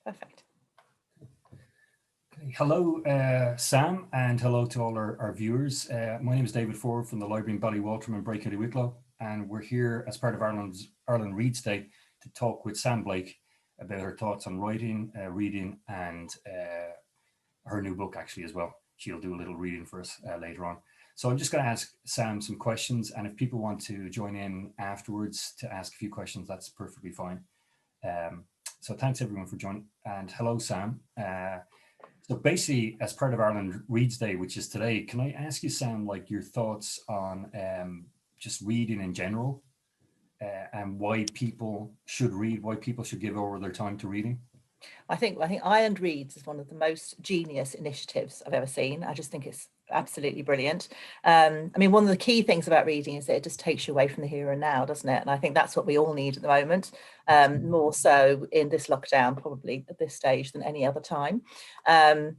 Perfect. Okay. Hello, Sam, and hello to all our viewers. My name is David Forde from the Library in Ballywaltrim in Braecounty, Wicklow, and we're here as part of Ireland Reads Day to talk with Sam Blake about her thoughts on writing, reading, and her new book actually as well. She'll do a little reading for us later on. So I'm just going to ask Sam some questions, and if people want to join in afterwards to ask a few questions, that's perfectly fine. So thanks everyone for joining, and hello, Sam. So basically, as part of Ireland Reads Day, which is today, can I ask you, Sam, like your thoughts on just reading in general, and why people should read, why people should give over their time to reading? I think Ireland Reads is one of the most genius initiatives I've ever seen. I just think it's absolutely brilliant. I mean, one of the key things about reading is that it just takes you away from the here and now, doesn't it? And I think that's what we all need at the moment, more so in this lockdown, probably at this stage than any other time. So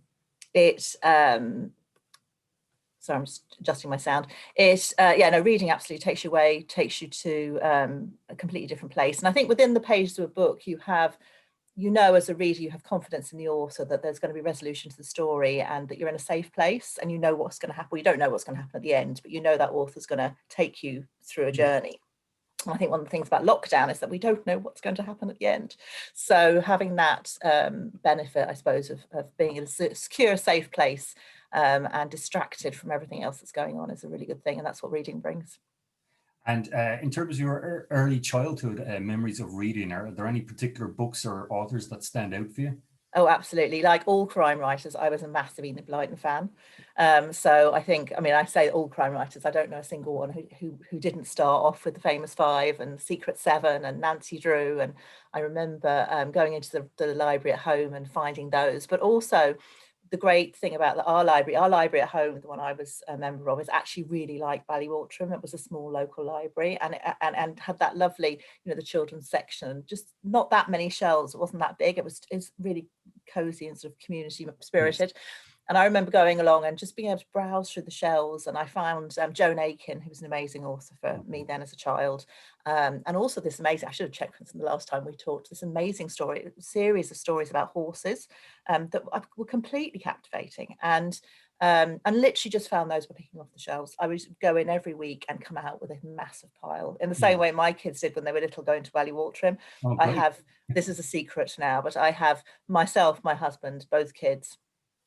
I'm just adjusting my sound. Reading absolutely takes you away, takes you to a completely different place. And I think within the pages of a book, you have, as a reader, you have confidence in the author that there's going to be resolution to the story and that you're in a safe place and you know what's going to happen. Well, you don't know what's going to happen at the end, but you know that author's going to take you through a journey. And I think one of the things about lockdown is that we don't know what's going to happen at the end. So having that benefit, I suppose, of being in a secure, safe place and distracted from everything else that's going on is a really good thing. And that's what reading brings. And in terms of your early childhood memories of reading, are there any particular books or authors that stand out for you? Oh, absolutely. Like all crime writers, I was a massive Enid Blyton fan. So I say all crime writers, I don't know a single one who didn't start off with the famous five and Secret Seven and Nancy Drew. And I remember going into the library at home and finding those, but also the great thing about our library at home, the one I was a member of, is actually really like Ballywaltrim. It was a small local library and had that lovely, the children's section, just not that many shelves. It wasn't that big. It's really cozy and sort of community spirited. Yes. And I remember going along and just being able to browse through the shelves, and I found Joan Aiken, who was an amazing author for me then as a child, and also this amazing, I should have checked this from the last time we talked, this amazing series of stories about horses that were completely captivating, and literally just found those by picking off the shelves. I would go in every week and come out with a massive pile, in the same way my kids did when they were little, going to Ballywaltrim. I have, this is a secret now, but I have myself, my husband, both kids,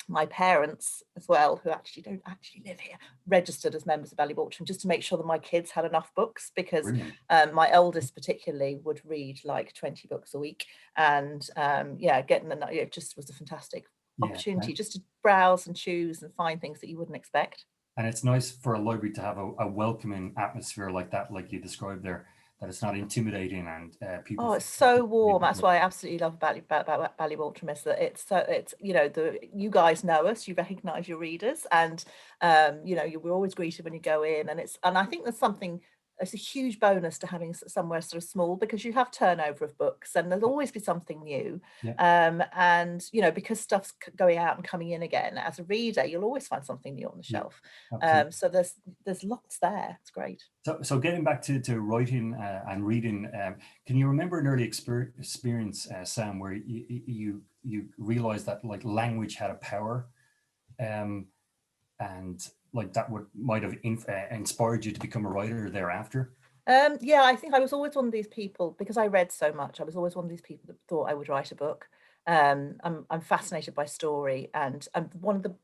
my parents as well, who actually don't actually live here, registered as members of Ballywaltrim, just to make sure that my kids had enough books, because my eldest particularly would read like 20 books a week, and it just was a fantastic opportunity just to browse and choose and find things that you wouldn't expect. And it's nice for a library to have a welcoming atmosphere like that, like you described there, that it's not intimidating and people. Oh, it's so warm. That's what I absolutely love about Ballywaltrim, is that it's you guys know us, you recognise your readers, and we're always greeted when you go in, and I think it's a huge bonus to having somewhere sort of small, because you have turnover of books and there'll always be something new. And because stuff's going out and coming in again, as a reader, you'll always find something new on the shelf. So there's lots there. It's great. So getting back to writing and reading, can you remember an early experience, Sam, where you realized that like language had a power, and like that might have inspired you to become a writer thereafter? I think I was always one of these people, because I read so much. I was always one of these people that thought I would write a book. I'm fascinated by story, and one of the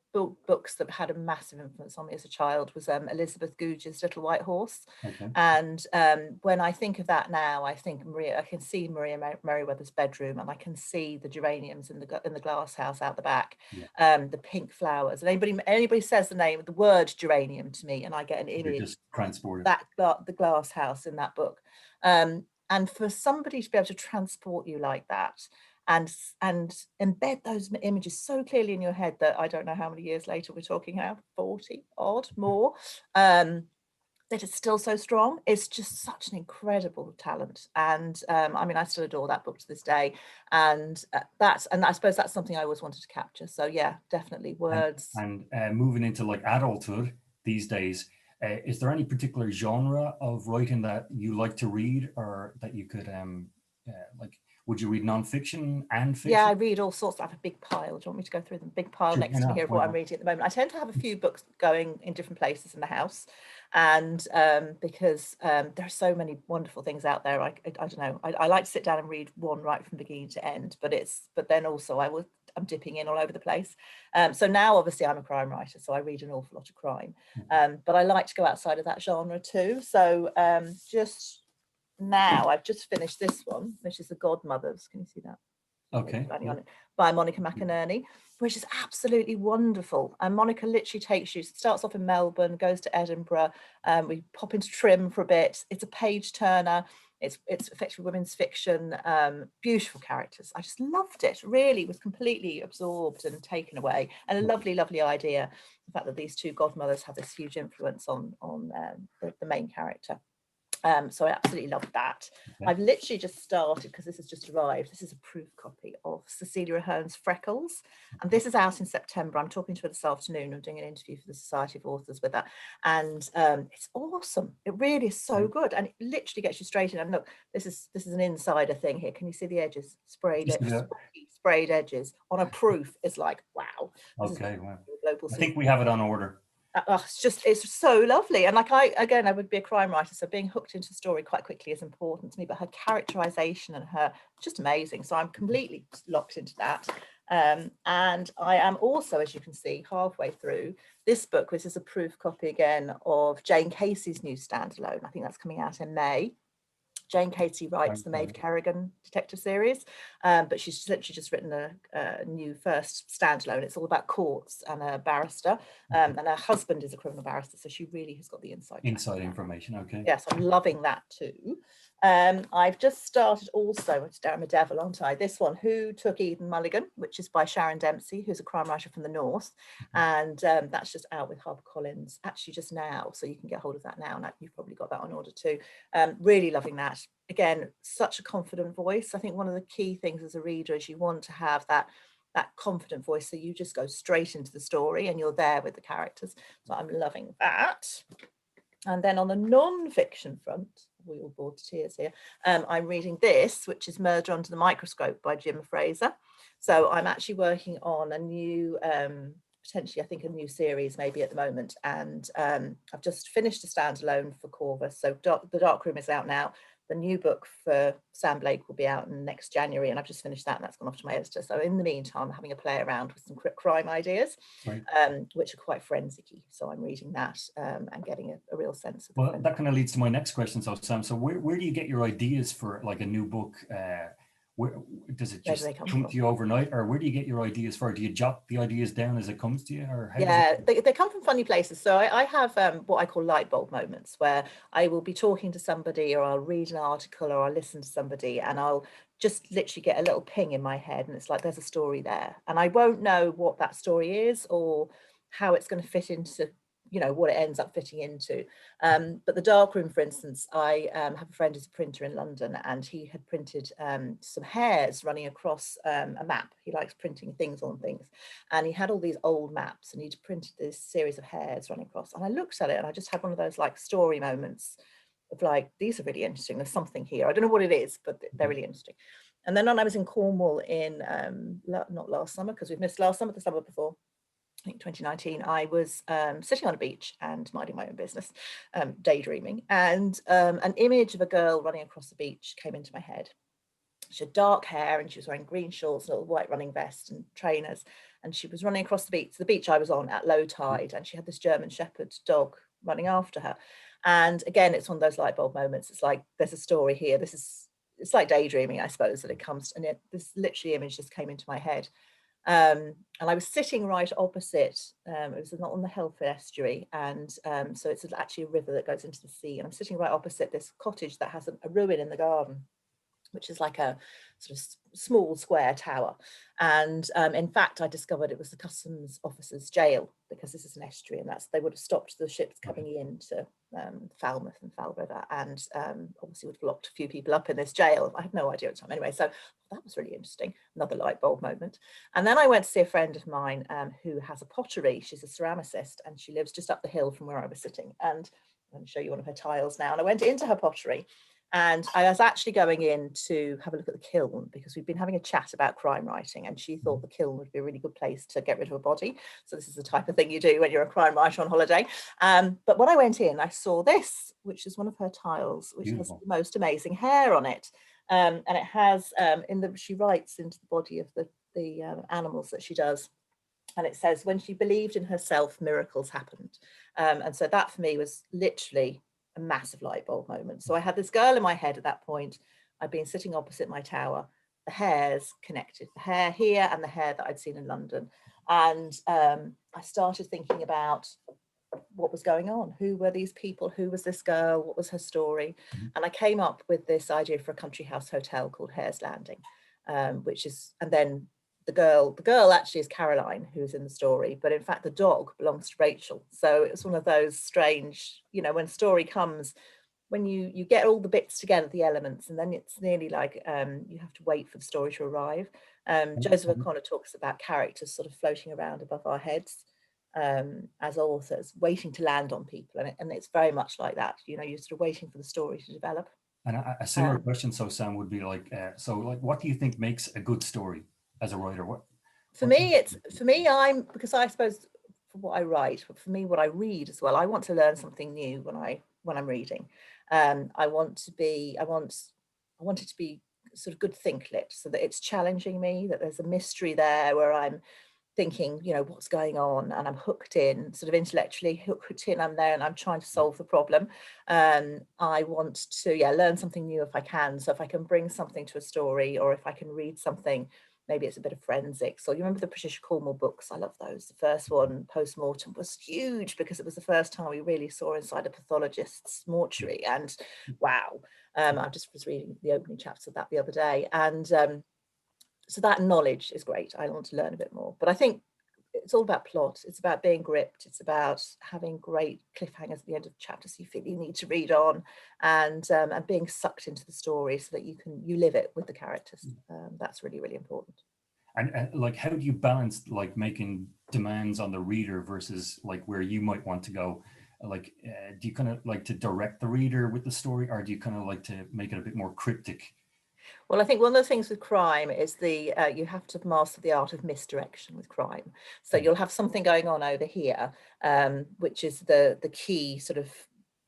books that had a massive influence on me as a child was Elizabeth Goudge's Little White Horse. And when I think of that now, I think I can see Maria Merriweather's bedroom, and I can see the geraniums in the glass house out the back, the pink flowers. And anybody says the word geranium to me, and I get an image. Just transported. The glass house in that book, and for somebody to be able to transport you like that, and embed those images so clearly in your head that I don't know how many years later we're talking now, 40 odd more, that it's still so strong. It's just such an incredible talent. And I still adore that book to this day. And I suppose that's something I always wanted to capture. So yeah, definitely words. And moving into like adulthood these days, is there any particular genre of writing that you like to read, or that you could would you read non-fiction and fiction? Yeah, I read all sorts. I have a big pile. Do you want me to go through them? Big pile Sure, next why to me not? here of Why what I'm not? reading at the moment. I tend to have a few books going in different places in the house, and because there are so many wonderful things out there. I don't know. I like to sit down and read one right from beginning to end, but then also I'm dipping in all over the place. So now obviously I'm a crime writer, so I read an awful lot of crime, but I like to go outside of that genre too. So just now I've just finished this one, which is The Godmothers. Can you see that? Okay. On it, by Monica McInerney, which is absolutely wonderful. And Monica literally starts off in Melbourne, goes to Edinburgh. We pop into Trim for a bit. It's a page turner. It's effectively women's fiction. Beautiful characters. I just loved it. Really was completely absorbed and taken away. And a lovely, lovely idea. The fact that these two godmothers have this huge influence on the main character. So I absolutely loved that. Okay. I've literally just started, because this has just arrived. This is a proof copy of Cecilia Ahern's Freckles. And this is out in September. I'm talking to her this afternoon. I'm doing an interview for the Society of Authors with her. And it's awesome. It really is so good. And it literally gets you straight in. And look, this is an insider thing here. Can you see the edges? Sprayed edges on a proof is like, wow. Okay, well, Global I think we have it on order. It's so lovely. And like I would be a crime writer, so being hooked into a story quite quickly is important to me, but her characterization and her just amazing. So I'm completely locked into that. And I am also, as you can see, halfway through this book, which is a proof copy again of Jane Casey's new standalone. I think that's coming out in May. Jane Casey writes the Maeve Kerrigan detective series, but she's literally just written a new first standalone. It's all about courts and a barrister, and her husband is a criminal barrister, so she really has got the inside information. Okay. Yes, I'm loving that too. I've just started also, I'm a devil, aren't I? This one, Who Took Eden Mulligan, which is by Sharon Dempsey, who's a crime writer from the North. And that's just out with HarperCollins, actually just now. So you can get hold of that now. And you've probably got that on order too. Really loving that. Again, such a confident voice. I think one of the key things as a reader is you want to have that confident voice. So you just go straight into the story and you're there with the characters. So I'm loving that. And then on the non-fiction front, we all bored to tears here, I'm reading this, which is Murder Under the Microscope by Jim Fraser. So I'm actually working on a new, potentially I think a new series maybe at the moment. And I've just finished a standalone for Corvus. So The Dark Room is out now. The new book for Sam Blake will be out in next January, and I've just finished that, and that's gone off to my editor. So in the meantime, I'm having a play around with some crime ideas, which are quite forensic-y. So I'm reading that and getting a real sense of. Well, that kind of leads to my next question. So Sam, so where do you get your ideas for like a new book? Where does it just come to you overnight, or where do you get your ideas for? Do you jot the ideas down as it comes to you, or how they come from funny places. So I have what I call light bulb moments, where I will be talking to somebody, or I'll read an article, or I'll listen to somebody, and I'll just literally get a little ping in my head, and it's like there's a story there, and I won't know what that story is or how it's going to fit into, you know, what it ends up fitting into. But The Dark Room, for instance, I have a friend who's a printer in London, and he had printed some hairs running across a map. He likes printing things on things, and he had all these old maps, and he'd printed this series of hairs running across, and I looked at it and I just had one of those like story moments of like, these are really interesting, there's something here, I don't know what it is, but they're really interesting. And then when I was in Cornwall in not last summer, because we've missed last summer, the summer before, I think 2019, I was sitting on a beach and minding my own business, daydreaming, and an image of a girl running across the beach came into my head. She had dark hair and she was wearing green shorts, a little white running vest and trainers, and she was running across the beach I was on at low tide, and she had this German Shepherd dog running after her. And again, it's one of those light bulb moments. It's like, there's a story here. It's like daydreaming, I suppose, that it comes, and this literally image just came into my head. And I was sitting right opposite, it was not on the Hertfordshire estuary, and so it's actually a river that goes into the sea, and I'm sitting right opposite this cottage that has a ruin in the garden, which is like a sort of small square tower. And in fact, I discovered it was the customs officers' jail, because this is an estuary, and they would have stopped the ships coming into Falmouth and Foul River, and obviously would have locked a few people up in this jail. I had no idea at the time. Anyway, so that was really interesting. Another light bulb moment. And then I went to see a friend of mine who has a pottery. She's a ceramicist, and she lives just up the hill from where I was sitting. And I'm going to show you one of her tiles now. And I went into her pottery, And I was actually going in to have a look at the kiln because we've been having a chat about crime writing, and she thought the kiln would be a really good place to get rid of a body. So this is the type of thing you do when you're a crime writer on holiday. But when I went in, I saw this, which is one of her tiles, which Beautiful. has the most amazing hair on it. And it has, she writes into the body of the animals that she does. And it says, when she believed in herself, miracles happened. And so that for me was literally a massive light bulb moment. So I had this girl in my head at that point. I'd been sitting opposite my tower, the hairs connected, the hair here and the hair that I'd seen in London. And I started thinking about what was going on. Who were these people? Who was this girl? What was her story? And I came up with this idea for a country house hotel called Hare's Landing, which is, and then the girl actually is Caroline, who's in the story, but in fact the dog belongs to Rachel. So it's one of those strange, you know, when a story comes, when you get all the bits together, the elements, and then it's nearly like you have to wait for the story to arrive. Joseph O'Connor talks about characters sort of floating around above our heads as authors, waiting to land on people, and it's very much like that. You know, you're sort of waiting for the story to develop. And a similar question, so Sam, would be like, what do you think makes a good story as a writer? For me, because I suppose for what I write, but for me, what I read as well, I want to learn something new when I'm reading. I want it to be sort of good think lit, so that it's challenging me, that there's a mystery there where I'm thinking, you know, what's going on, and I'm hooked in, sort of intellectually hooked in. I'm there and I'm trying to solve the problem. I want to, learn something new if I can. So if I can bring something to a story, or if I can read something, maybe it's a bit of forensics. Or you remember the Patricia Cornwall books? I love those. The first one, Postmortem, was huge because it was the first time we really saw inside a pathologist's mortuary. And wow, I just was reading the opening chapter of that the other day, and so that knowledge is great. I want to learn a bit more, but I think it's all about plot. It's about being gripped. It's about having great cliffhangers at the end of chapters so you feel you need to read on, and being sucked into the story so that you live it with the characters. That's really, really important. And like, how do you balance like making demands on the reader versus like where you might want to go? Like, do you kind of like to direct the reader with the story, or do you kind of like to make it a bit more cryptic? Well, I think one of the things with crime is you have to master the art of misdirection with crime. So you'll have something going on over here, which is the key sort of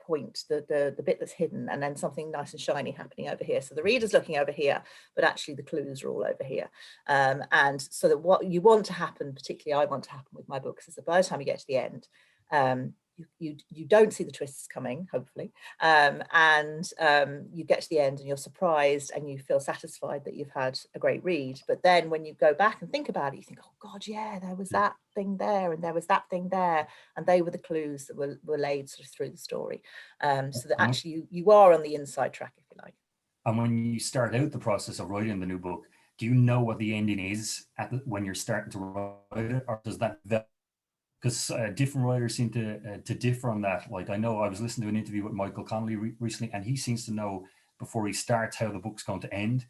point, the bit that's hidden, and then something nice and shiny happening over here. So the reader's looking over here, but actually the clues are all over here. And so that what you want to happen, particularly I want to happen with my books, is that by the time you get to the end, you don't see the twists coming, hopefully, and you get to the end and you're surprised and you feel satisfied that you've had a great read. But then when you go back and think about it, you think, oh God, yeah, there was that thing there and there was that thing there, and they were the clues that were laid sort of through the story, so that actually you are on the inside track, if you like. And when you start out the process of writing the new book, do you know what the ending is when you're starting to write it, or does that? Because different writers seem to differ on that. Like, I know I was listening to an interview with Michael Connolly recently, and he seems to know before he starts how the book's going to end.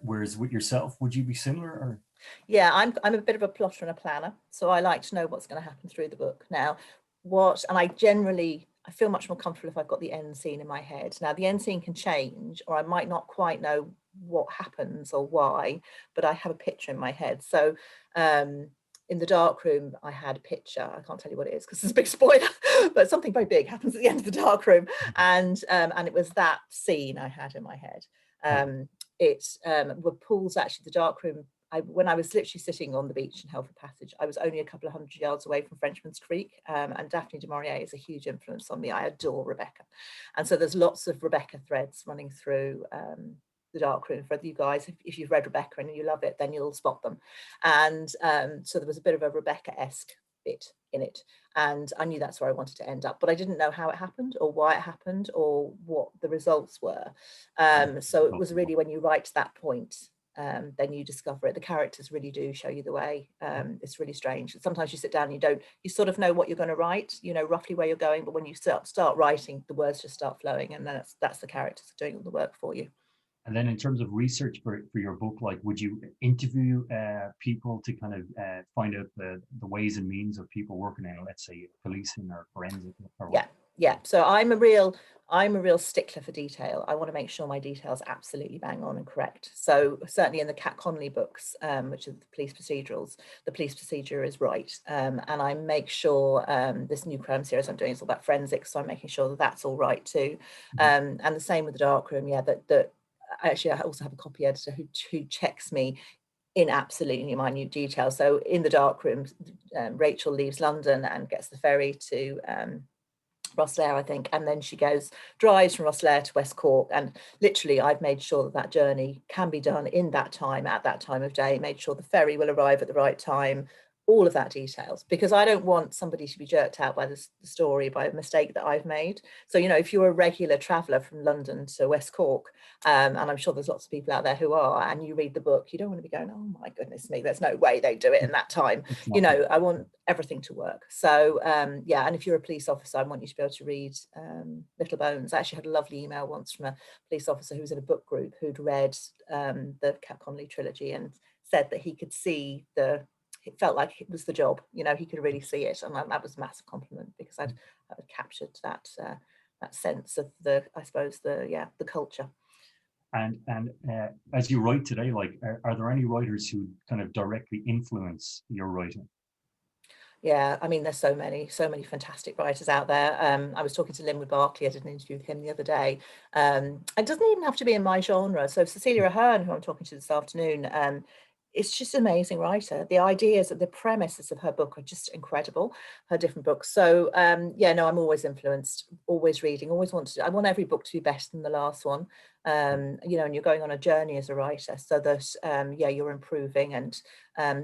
Whereas with yourself, would you be similar? Or? Yeah, I'm a bit of a plotter and a planner, so I like to know what's going to happen through the book. Now, and I feel much more comfortable if I've got the end scene in my head. Now, the end scene can change, or I might not quite know what happens or why, but I have a picture in my head. So in the dark room, I had a picture. I can't tell you what it is because it's a big spoiler, but something very big happens at the end of the dark room, and it was that scene I had in my head. It pulls actually the dark room. When I was literally sitting on the beach in Hertford Passage, I was only a couple of 100 yards away from Frenchman's Creek, and Daphne du Maurier is a huge influence on me. I adore Rebecca, and so there's lots of Rebecca threads running through the dark room. For you guys, if you've read Rebecca and you love it, then you'll spot them. And so there was a bit of a Rebecca-esque bit in it, and I knew that's where I wanted to end up, but I didn't know how it happened or why it happened or what the results were. So it was really when you write to that point, then you discover it. The characters really do show you the way. It's really strange. Sometimes you sit down and you sort of know what you're going to write, you know roughly where you're going, but when you start writing, the words just start flowing, and that's the characters doing all the work for you. And then in terms of research for your book, like, would you interview people to kind of find out the ways and means of people working in, let's say, policing or forensic? Or yeah. Yeah, so I'm a real stickler for detail. I want to make sure my details are absolutely bang on and correct. So certainly in the Cat Connolly books, which are the police procedurals, the police procedure is right. And I make sure this new crime series I'm doing is all about forensics, so I'm making sure that that's all right too. And the same with the Darkroom. Yeah, that actually I also have a copy editor who checks me in absolutely minute detail. So in the Darkroom, Rachel leaves London and gets the ferry to Rosslare, I think, and then she drives from Rosslare to West Cork, and literally I've made sure that that journey can be done in that time, at that time of day, made sure the ferry will arrive at the right time, all of that details, because I don't want somebody to be jerked out by the story by a mistake that I've made. So, you know, if you're a regular traveller from London to West Cork, and I'm sure there's lots of people out there who are, and you read the book, you don't want to be going, oh my goodness me, there's no way they do it in that time. You know, I want everything to work. So yeah, and if you're a police officer, I want you to be able to read Little Bones. I actually had a lovely email once from a police officer who was in a book group who'd read the Cat Connolly trilogy and said that he could see it felt like it was the job, you know, he could really see it, and that was a massive compliment, because I'd captured that sense of the culture. And as you write today, like, are there any writers who kind of directly influence your writing? Yeah, I mean, there's so many fantastic writers out there. I was talking to Linwood Barclay, I did an interview with him the other day. It doesn't even have to be in my genre. So Cecilia Ahern, who I'm talking to this afternoon, it's just an amazing writer. The ideas, the premises of her book are just incredible, her different books. So yeah, no, I'm always influenced, always reading, I want every book to be better than the last one. You know, and you're going on a journey as a writer, so that yeah, you're improving and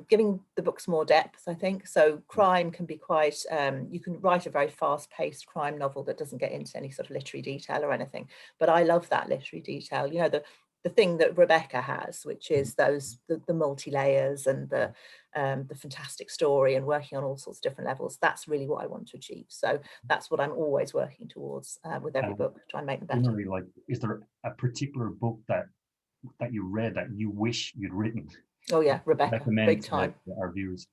giving the books more depth, I think. So crime can be quite, you can write a very fast-paced crime novel that doesn't get into any sort of literary detail or anything, but I love that literary detail, you know, the thing that Rebecca has, which is the multi-layers and the fantastic story and working on all sorts of different levels. That's really what I want to achieve. So that's what I'm always working towards with every book, try and make them better. Generally, like, is there a particular book that you read that you wish you'd written? Oh yeah, Rebecca, big time. To our viewers.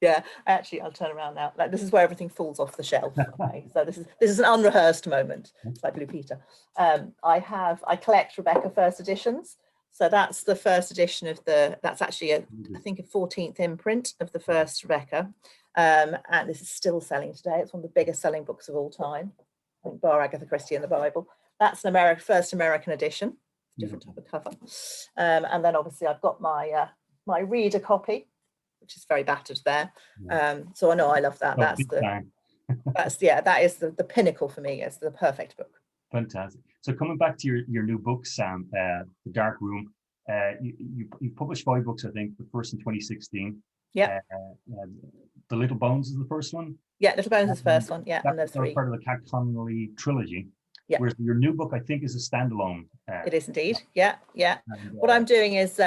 Yeah, actually, I'll turn around now. Like, this is where everything falls off the shelf. Okay, so this is an unrehearsed moment. It's like Blue Peter. I collect Rebecca first editions. So that's the first edition of that's actually I think a 14th imprint of the first Rebecca. And this is still selling today. It's one of the biggest selling books of all time, I think, bar Agatha Christie and the Bible. That's an first American edition, different type of cover. And then obviously I've got my my reader copy, which is very battered there. So I know I love that. That is the pinnacle for me. It's the perfect book. Fantastic. So coming back to your new book, Sam, The Dark Room, you published 5 books, I think. The first in 2016. Yeah. The Little Bones is the first one. Yeah, Little Bones is the first one. Yeah, and there's 3. Part of the Cat Connolly trilogy. Yeah. Whereas your new book, I think, is a standalone. It is indeed. Yeah, yeah. And, what I'm doing is,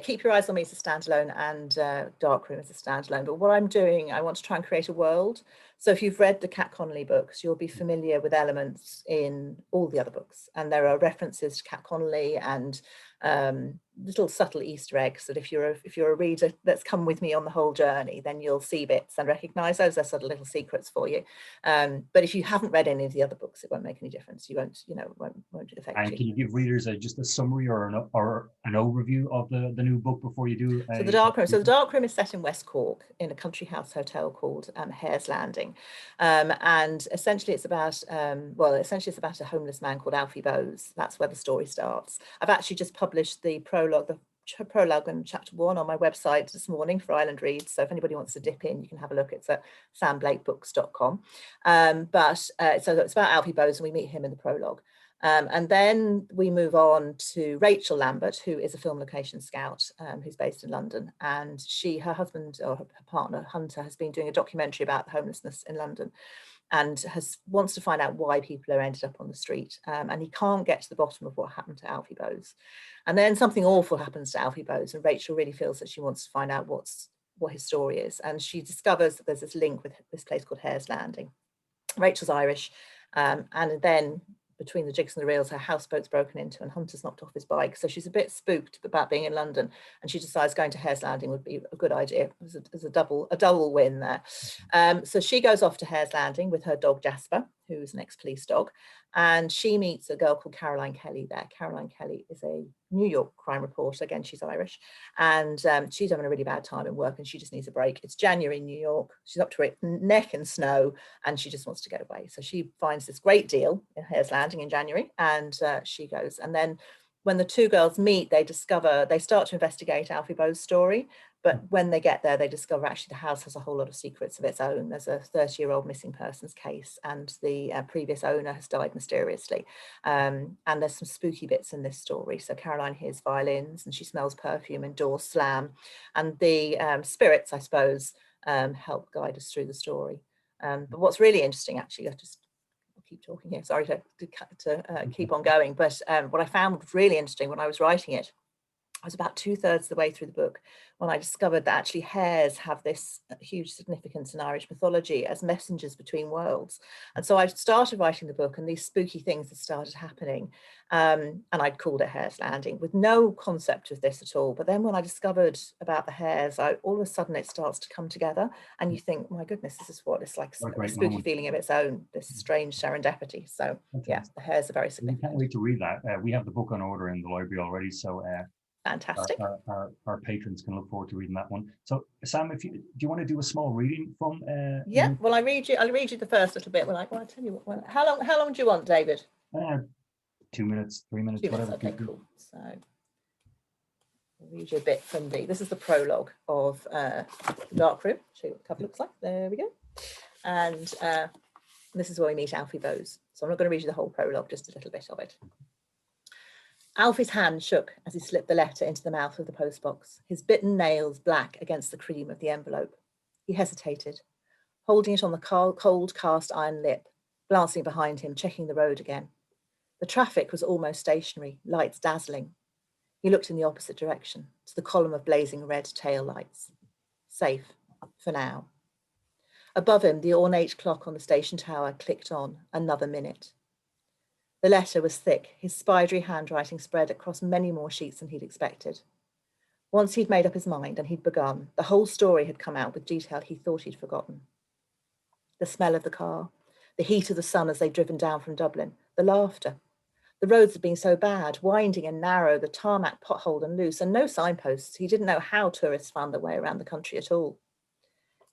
Keep Your Eyes on Me is a standalone, and Dark Room is a standalone. But what I'm doing, I want to try and create a world. So if you've read the Cat Connolly books, you'll be familiar with elements in all the other books. And there are references to Cat Connolly and little subtle Easter eggs that if you're a reader that's come with me on the whole journey, then you'll see bits and recognise those as sort of little secrets for you. But if you haven't read any of the other books, it won't make any difference. You won't, won't affect you. And can you give readers just a summary or an overview of the new book before you do? So the Dark Room. So the Dark Room is set in West Cork in a country house hotel called Hare's Landing, and essentially it's about a homeless man called Alfie Bowes. That's where the story starts. I've actually just published the prologue and chapter 1 on my website this morning for Island Reads. So if anybody wants to dip in, you can have a look. It's at samblakebooks.com. So it's about Alfie Bowes, and we meet him in the prologue. And then we move on to Rachel Lambert, who is a film location scout, who's based in London. And her husband, or her partner, Hunter, has been doing a documentary about homelessness in London, and wants to find out why people are ended up on the street. And he can't get to the bottom of what happened to Alfie Bowes. And then something awful happens to Alfie Bowes, and Rachel really feels that she wants to find out what his story is. And she discovers that there's this link with this place called Hare's Landing. Rachel's Irish, and then between the jigs and the reels, her houseboat's broken into and Hunter's knocked off his bike. So she's a bit spooked about being in London, and she decides going to Hare's Landing would be a good idea. There's a double win there. So she goes off to Hare's Landing with her dog Jasper, who's an ex-police dog, and she meets a girl called Caroline Kelly there. Caroline Kelly is a New York crime reporter. Again, she's Irish, and she's having a really bad time in work and she just needs a break. It's January in New York. She's up to her neck in snow and she just wants to get away. So she finds this great deal in Hare's Landing in January, and she goes. And then when the two girls meet, they start to investigate Alfie Bowe's story. But when they get there, they discover actually the house has a whole lot of secrets of its own. There's a 30-year-old missing persons case, and the previous owner has died mysteriously. And there's some spooky bits in this story. So Caroline hears violins and she smells perfume and doors slam. And the spirits, I suppose, help guide us through the story. But what's really interesting, actually, I'll keep talking here. Sorry to keep on going. But what I found really interesting when I was writing it, I was about 2/3 of the way through the book when I discovered that actually hares have this huge significance in Irish mythology as messengers between worlds. And so I started writing the book and these spooky things had started happening. And I'd called it Hare's Landing with no concept of this at all. But then when I discovered about the hares, all of a sudden it starts to come together and you think, my goodness, this is what it's like, a spooky feeling of its own, this strange serendipity. So yeah, the hares are very significant. We can't wait to read that. We have the book on order in the library already. So fantastic. Our patrons can look forward to reading that one. So Sam, do you want to do a small reading from? Yeah. Well, I'll read you the first little bit. Well, I tell you what. How long do you want, David? 2 minutes, 3 minutes, whatever. Okay, cool. So I'll read you a bit from this is the prologue of Dark Room. Show you what the cover looks like. There we go. And this is where we meet Alfie Bowes. So I'm not going to read you the whole prologue, just a little bit of it. Alfie's hand shook as he slipped the letter into the mouth of the postbox, his bitten nails black against the cream of the envelope. He hesitated, holding it on the cold cast iron lip, glancing behind him, checking the road again. The traffic was almost stationary, lights dazzling. He looked in the opposite direction, to the column of blazing red tail lights. Safe, for now. Above him, the ornate clock on the station tower clicked on, another minute. The letter was thick, his spidery handwriting spread across many more sheets than he'd expected. Once he'd made up his mind and he'd begun, the whole story had come out with detail he thought he'd forgotten. The smell of the car, the heat of the sun as they'd driven down from Dublin, the laughter. The roads had been so bad, winding and narrow, the tarmac potholed and loose, and no signposts. He didn't know how tourists found their way around the country at all.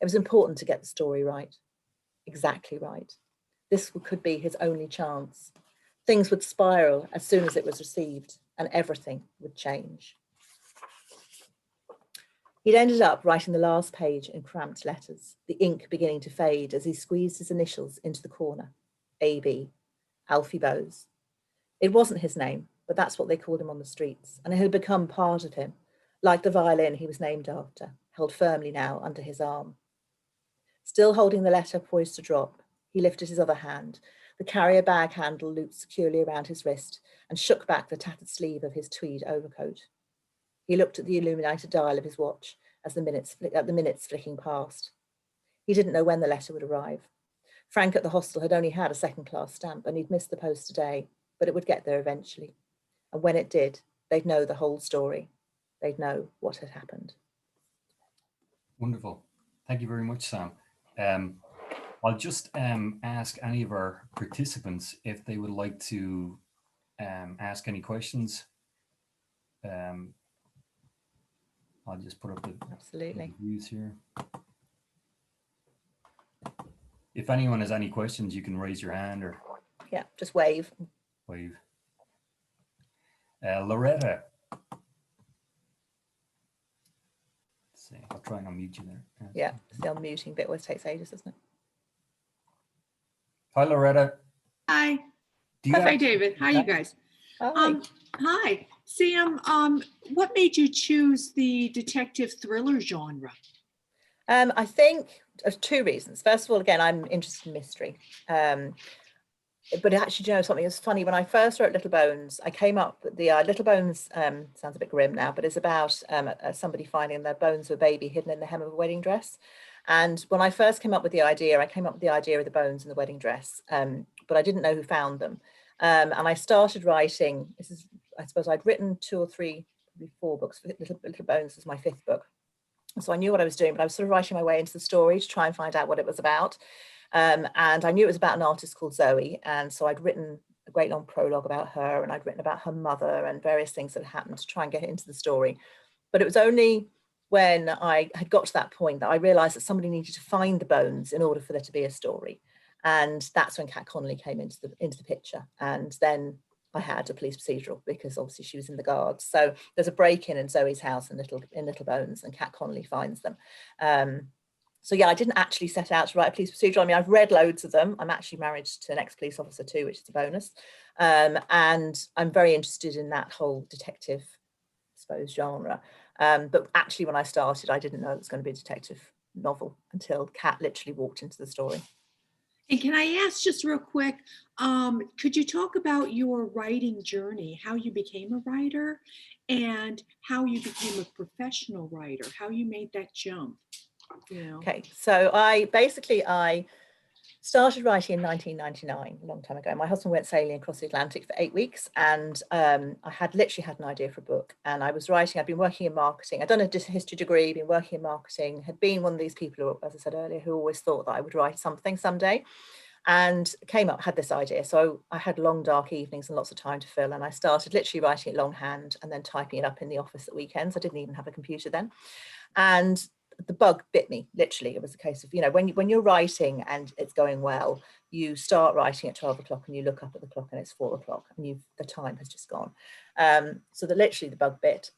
It was important to get the story right, exactly right. This could be his only chance. Things would spiral as soon as it was received, and everything would change. He'd ended up writing the last page in cramped letters, the ink beginning to fade as he squeezed his initials into the corner. AB, Alfie Bowes. It wasn't his name, but that's what they called him on the streets, and it had become part of him, like the violin he was named after, held firmly now under his arm. Still holding the letter poised to drop, he lifted his other hand, the carrier bag handle looped securely around his wrist, and shook back the tattered sleeve of his tweed overcoat. He looked at the illuminated dial of his watch as the minutes flicking past. He didn't know when the letter would arrive. Frank at the hostel had only had a second-class stamp, and he'd missed the post today, but it would get there eventually. And when it did, they'd know the whole story. They'd know what had happened. Wonderful. Thank you very much, Sam. I'll just ask any of our participants if they would like to ask any questions. I'll just put up the views here. If anyone has any questions, you can raise your hand or just wave. Wave. Loretta. Let's see. I'll try and unmute you there. Yeah, the unmuting bit always takes ages, doesn't it? Hi, Loretta. Hi. Hi, David. Hi, you guys. Hi. Hi, Sam. What made you choose the detective thriller genre? I think there's two reasons. First of all, again, I'm interested in mystery. But actually, do you know something? It's funny. When I first wrote Little Bones, I came up with the Little Bones. Sounds a bit grim now, but it's about somebody finding their bones of a baby hidden in the hem of a wedding dress. And when I first came up with the idea, I came up with the idea of the bones in the wedding dress, but I didn't know who found them. And I started writing. I suppose I'd written 2 or 3, probably 4 books. Little Bones was my 5th book. So I knew what I was doing, but I was sort of writing my way into the story to try and find out what it was about. And I knew it was about an artist called Zoe. And so I'd written a great long prologue about her, and I'd written about her mother and various things that happened to try and get it into the story. But it was only when I had got to that point that I realized that somebody needed to find the bones in order for there to be a story. And that's when Kat Connolly came into the picture. And then I had a police procedural, because obviously she was in the Guards. So there's a break-in Zoe's house in Little Bones, and Kat Connolly finds them. So yeah, I didn't actually set out to write a police procedural. I mean, I've read loads of them. I'm actually married to an ex-police officer too, which is a bonus. And I'm very interested in that whole detective, I suppose, genre. But actually, when I started, I didn't know it was going to be a detective novel until Kat literally walked into the story. And can I ask just real quick, could you talk about your writing journey, how you became a writer and how you became a professional writer, how you made that jump? You know? Okay, so I started writing in 1999, a long time ago. My husband went sailing across the Atlantic for 8 weeks, and I had literally had an idea for a book. And I was writing, I'd been working in marketing. I'd done a history degree, been working in marketing, had been one of these people who, as I said earlier, who always thought that I would write something someday, and had this idea. So I had long, dark evenings and lots of time to fill. And I started literally writing it longhand and then typing it up in the office at weekends. I didn't even have a computer then. And the bug bit me, literally. It was a case of, when you're writing and it's going well, you start writing at 12 o'clock and you look up at the clock and it's 4 o'clock and the time has just gone. So literally the bug bit.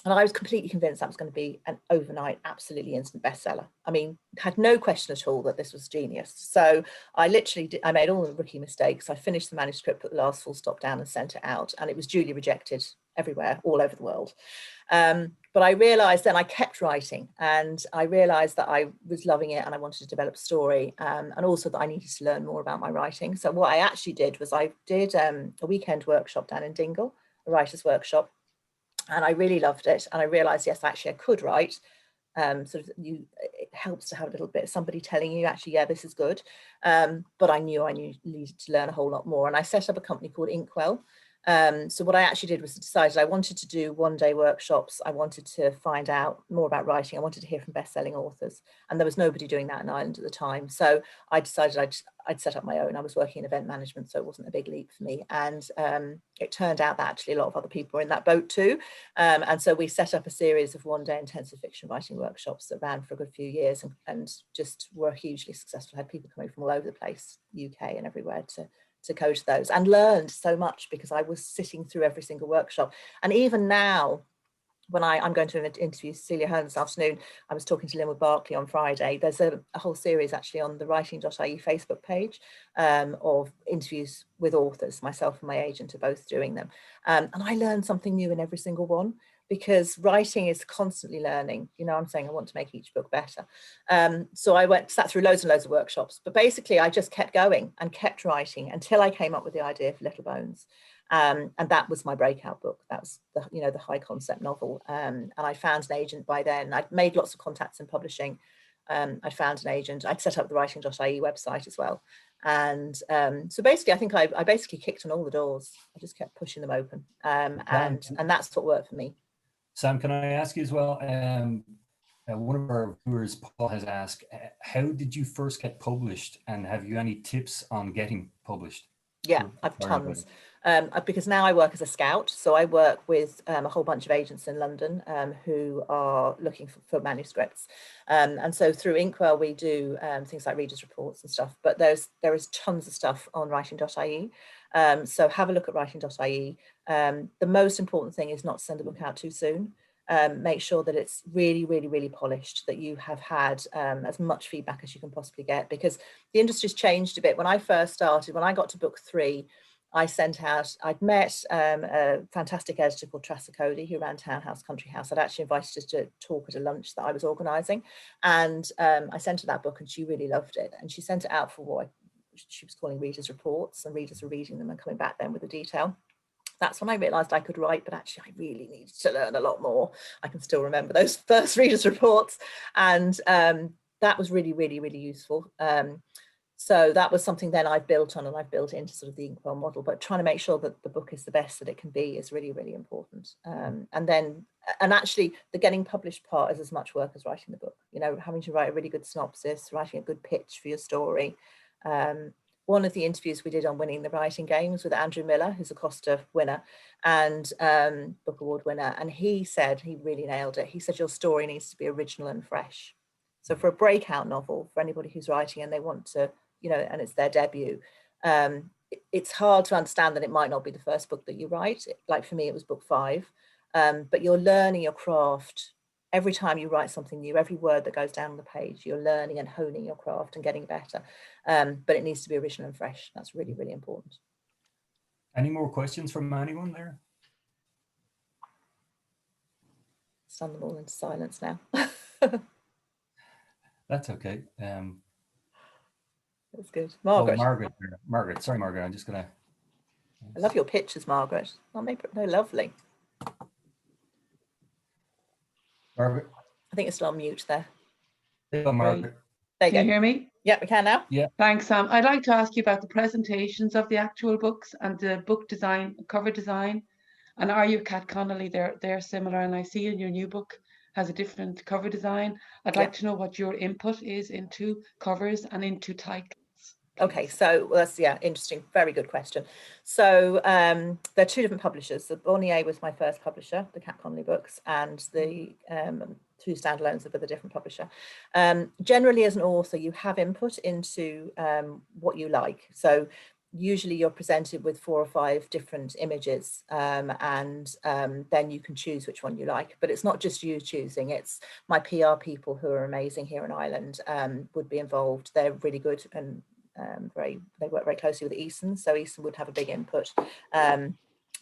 And I was completely convinced that was going to be an overnight, absolutely instant bestseller. I mean, had no question at all that this was genius. So I made all the rookie mistakes. I finished the manuscript, put the last full stop down and sent it out. And it was duly rejected everywhere, all over the world. But I realized then I kept writing, and I realized that I was loving it and I wanted to develop a story, and also that I needed to learn more about my writing. So what I actually did was I did a weekend workshop down in Dingle, a writer's workshop. And I really loved it. And I realized, yes, actually I could write. It helps to have a little bit of somebody telling you, actually, yeah, this is good. But I knew needed to learn a whole lot more. And I set up a company called Inkwell. So what I actually did was decided I wanted to do one-day workshops. I wanted to find out more about writing. I wanted to hear from best-selling authors, and there was nobody doing that in Ireland at the time. So I decided I'd set up my own. I was working in event management, so it wasn't a big leap for me. And it turned out that actually a lot of other people were in that boat too. And so we set up a series of one-day intensive fiction writing workshops that ran for a good few years and just were hugely successful. I had people coming from all over the place, UK and everywhere, to go to those, and learned so much because I was sitting through every single workshop. And even now, when I'm going to interview Cecilia Hearn this afternoon, I was talking to Linwood Barkley on Friday. There's a whole series actually on the writing.ie Facebook page of interviews with authors. Myself and my agent are both doing them. And I learned something new in every single one, because writing is constantly learning. I'm saying I want to make each book better. So I sat through loads and loads of workshops, but basically I just kept going and kept writing until I came up with the idea for Little Bones. And that was my breakout book. That was the high concept novel. And I found an agent by then. I'd made lots of contacts in publishing. I'd found an agent. I'd set up the writing.ie website as well. And so basically, I think I basically kicked on all the doors. I just kept pushing them open. And that's what worked for me. Sam, can I ask you as well? One of our viewers, Paul, has asked, how did you first get published, and have you any tips on getting published? Yeah, I've tons. Because now I work as a scout, so I work with a whole bunch of agents in London who are looking for manuscripts, and so through Inkwell we do things like readers' reports and stuff. But there is tons of stuff on writing.ie, so have a look at writing.ie. The most important thing is not to send a book out too soon. Make sure that it's really, really, really polished, that you have had as much feedback as you can possibly get, because the industry's changed a bit. When I first started, when I got to book 3, I'd met a fantastic editor called Tressa Cody, who ran Townhouse Country House. I'd actually invited her to talk at a lunch that I was organising, and I sent her that book and she really loved it. And she sent it out for what she was calling readers' reports, and readers were reading them and coming back then with the detail. That's when I realised I could write, but actually I really needed to learn a lot more. I can still remember those first readers' reports, and that was really, really, really useful. So that was something then I built on, and I've built into sort of the Inkwell model, but trying to make sure that the book is the best that it can be is really, really important. And actually the getting published part is as much work as writing the book, you know, having to write a really good synopsis, writing a good pitch for your story. One of the interviews we did on winning the writing game was with Andrew Miller, who's a Costa winner and book award winner. And he said, he really nailed it. He said, your story needs to be original and fresh. So for a breakout novel, for anybody who's writing and they want to, you know, and it's their debut, it's hard to understand that it might not be the first book that you write. Like for me, it was book 5, but you're learning your craft every time you write something new. Every word that goes down on the page, you're learning and honing your craft and getting better. But it needs to be original and fresh. That's really, really important. Any more questions from anyone there? Stun them all into silence now. That's okay. That's good. Margaret. Oh, Margaret. Sorry, Margaret. I'm just gonna. I love your pictures, Margaret. Aren't they lovely? Margaret. I think you're still on mute there. Oh, Margaret. There you Can go. you hear me? Yeah, we can now. Yeah. Thanks, Sam. I'd like to ask you about the presentations of the actual books and the book design, cover design. And are you Kat Connolly? They're similar, and I see in your new book has a different cover design. I'd like to know what your input is into covers and into titles. Okay, so that's, yeah, interesting. Very good question. So there are 2 different publishers. The Bonnier was my first publisher, the Kat Connolly books, and the 2 standalones are with a different publisher. Generally, as an author, you have input into what you like. So usually you're presented with 4 or 5 different images, and then you can choose which one you like. But it's not just you choosing, it's my PR people who are amazing here in Ireland would be involved. They're really good, and they work very closely with Eason, so Eason would have a big input.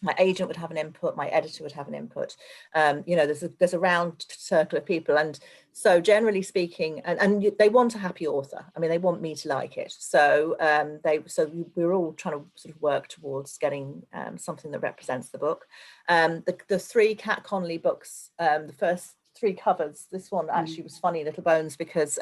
My agent would have an input, my editor would have an input. You know, there's a round circle of people, and so generally speaking, and they want a happy author. I mean, they want me to like it. So we're all trying to sort of work towards getting something that represents the book. The 3 Kat Connolly books, the first 3 covers, this one actually was funny, Little Bones, because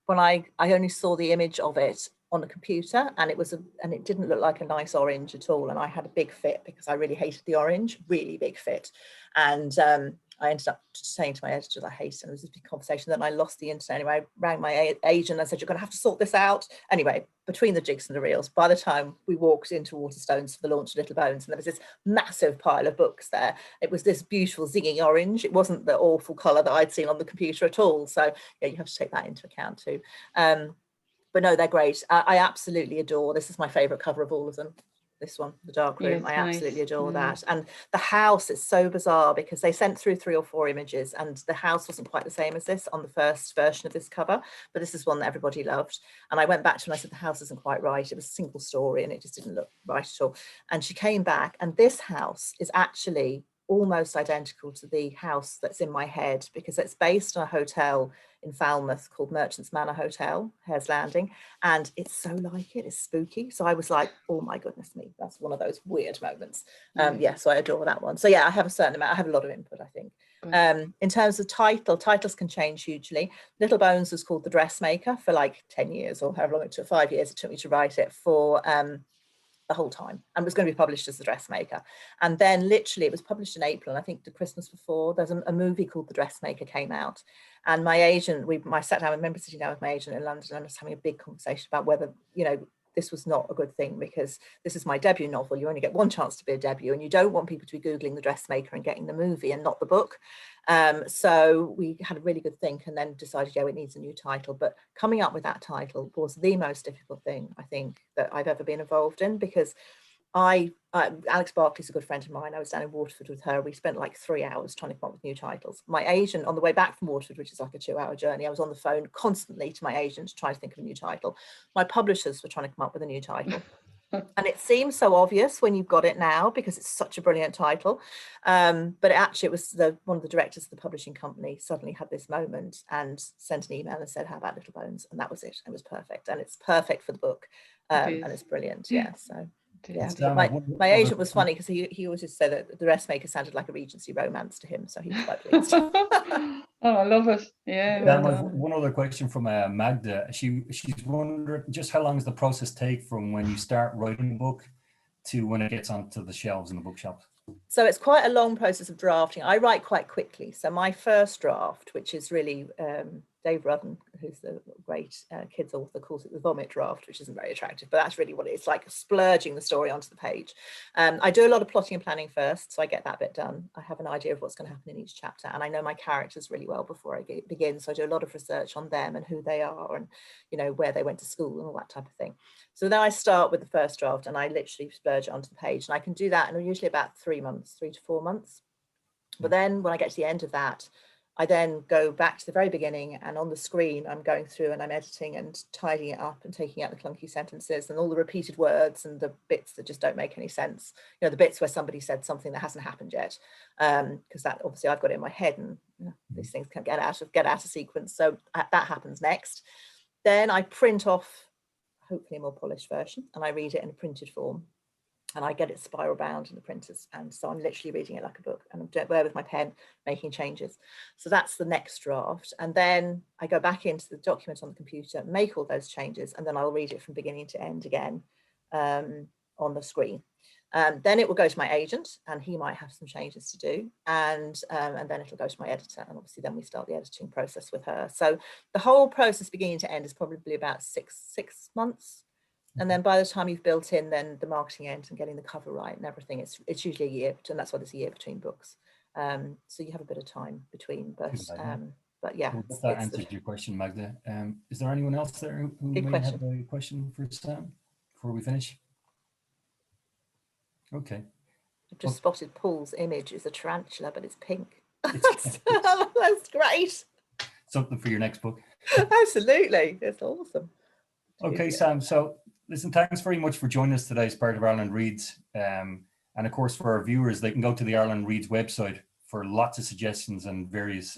when I only saw the image of it on the computer, and it didn't look like a nice orange at all, and I had a big fit because I really hated the orange, really big fit, and I ended up saying to my editor that I hated it, and it was this big conversation. Then I lost the internet. Anyway, I rang my agent and I said, you're going to have to sort this out. Anyway, between the jigs and the reels, by the time we walked into Waterstones for the launch of Little Bones, and there was this massive pile of books there, it was this beautiful zinging orange. It wasn't the awful colour that I'd seen on the computer at all. So yeah, you have to take that into account too. But no, they're great. I absolutely adore, this is my favourite cover of all of them. This one, the dark room, I absolutely adore that. And the house is so bizarre because they sent through 3 or 4 images, and the house wasn't quite the same as this on the first version of this cover, but this is one that everybody loved. And I went back to her and I said, the house isn't quite right. It was a single story and it just didn't look right at all. And she came back, and this house is actually almost identical to the house that's in my head, because it's based on a hotel in Falmouth called Merchant's Manor Hotel, Hare's Landing, and it's so like it, it's spooky. So I was like, oh my goodness me, that's one of those weird moments. Yeah, so I adore that one. So yeah, I have a certain amount, I have a lot of input, I think. In terms of titles can change hugely. Little Bones was called The Dressmaker for like 10 years, or however long it took, 5 years it took me to write it, for the whole time, and was going to be published as The Dressmaker. And then literally it was published in April, and I think the Christmas before, there's a movie called The Dressmaker came out, and my agent, I sat down, I remember sitting down with my agent in London and just having a big conversation about whether, you know, this was not a good thing, because this is my debut novel. You only get one chance to be a debut, and you don't want people to be Googling The Dressmaker and getting the movie and not the book. So we had a really good think, and then decided, yeah, it needs a new title. But coming up with that title was the most difficult thing, I think, that I've ever been involved in, because Alex Barkley's a good friend of mine. I was down in Waterford with her. We spent like 3 hours trying to come up with new titles. My agent, on the way back from Waterford, which is like a 2-hour journey, I was on the phone constantly to my agent to try to think of a new title. My publishers were trying to come up with a new title. And it seems so obvious when you've got it now, because it's such a brilliant title. But actually it was one of the directors of the publishing company suddenly had this moment and sent an email and said, how about Little Bones? And that was it. It was perfect. And it's perfect for the book. And it's brilliant. Yeah. So yeah, my agent was funny, because he always used to say that The Dressmaker sounded like a Regency romance to him, so he was quite pleased. Oh, I love it. Yeah, well Sam, I've done. one other question from Magda. She's wondering just how long does the process take from when you start writing a book to when it gets onto the shelves in the bookshops? So it's quite a long process of drafting. I write quite quickly. So my first draft, which is really Dave Rudden, who's the great kids author, calls it the vomit draft, which isn't very attractive, but that's really what it is, like splurging the story onto the page. I do a lot of plotting and planning first, so I get that bit done. I have an idea of what's going to happen in each chapter, and I know my characters really well before I begin. So I do a lot of research on them and who they are, and where they went to school and all that type of thing. So then I start with the first draft, and I literally splurge it onto the page, and I can do that in usually about 3 months, 3 to 4 months. But then when I get to the end of that, I then go back to the very beginning, and on the screen, I'm going through and I'm editing and tidying it up and taking out the clunky sentences and all the repeated words and the bits that just don't make any sense. The bits where somebody said something that hasn't happened yet, because that obviously I've got it in my head, and these things can get out of sequence. So that happens next. Then I print off, hopefully a more polished version, and I read it in a printed form. And I get it spiral bound in the printers. And so I'm literally reading it like a book, and I'm there with my pen making changes. So that's the next draft. And then I go back into the document on the computer, make all those changes, and then I'll read it from beginning to end again on the screen. Then it will go to my agent, and he might have some changes to do. And then it'll go to my editor. And obviously then we start the editing process with her. So the whole process beginning to end is probably about six months. And then by the time you've built in then the marketing end and getting the cover right and everything, it's usually a year, and that's why there's a year between books. So you have a bit of time between, but yeah. Well, if that answers your question, Magda. Is there anyone else there who may have a question for Sam before we finish? Okay. I've just spotted Paul's image is a tarantula, but it's pink. That's great. Something for your next book. Absolutely. It's awesome. Okay, Sam. So listen, thanks very much for joining us today as part of Ireland Reads. And of course, for our viewers, they can go to the Ireland Reads website for lots of suggestions and various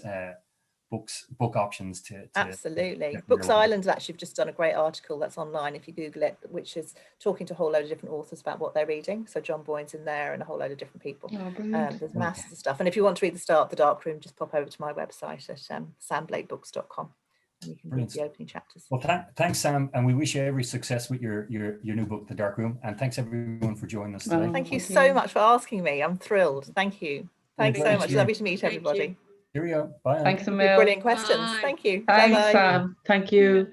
book options to absolutely. Books Ireland actually have just done a great article that's online if you Google it, which is talking to a whole load of different authors about what they're reading. So John Boyne's in there and a whole load of different people. There's masses of stuff. And if you want to read the start of The Dark Room, just pop over to my website at sambladebooks.com. And you can read the opening chapters. Well, thanks, Sam, and we wish you every success with your new book, The Dark Room. And thanks everyone for joining us today. Thank you so much for asking me. I'm thrilled. Thank you. Thanks so much. Lovely to meet everybody. Cheerio. Bye. Thanks, Emil. Brilliant questions. Bye. Thank you. Thanks, Bye-bye. Sam. Thank you.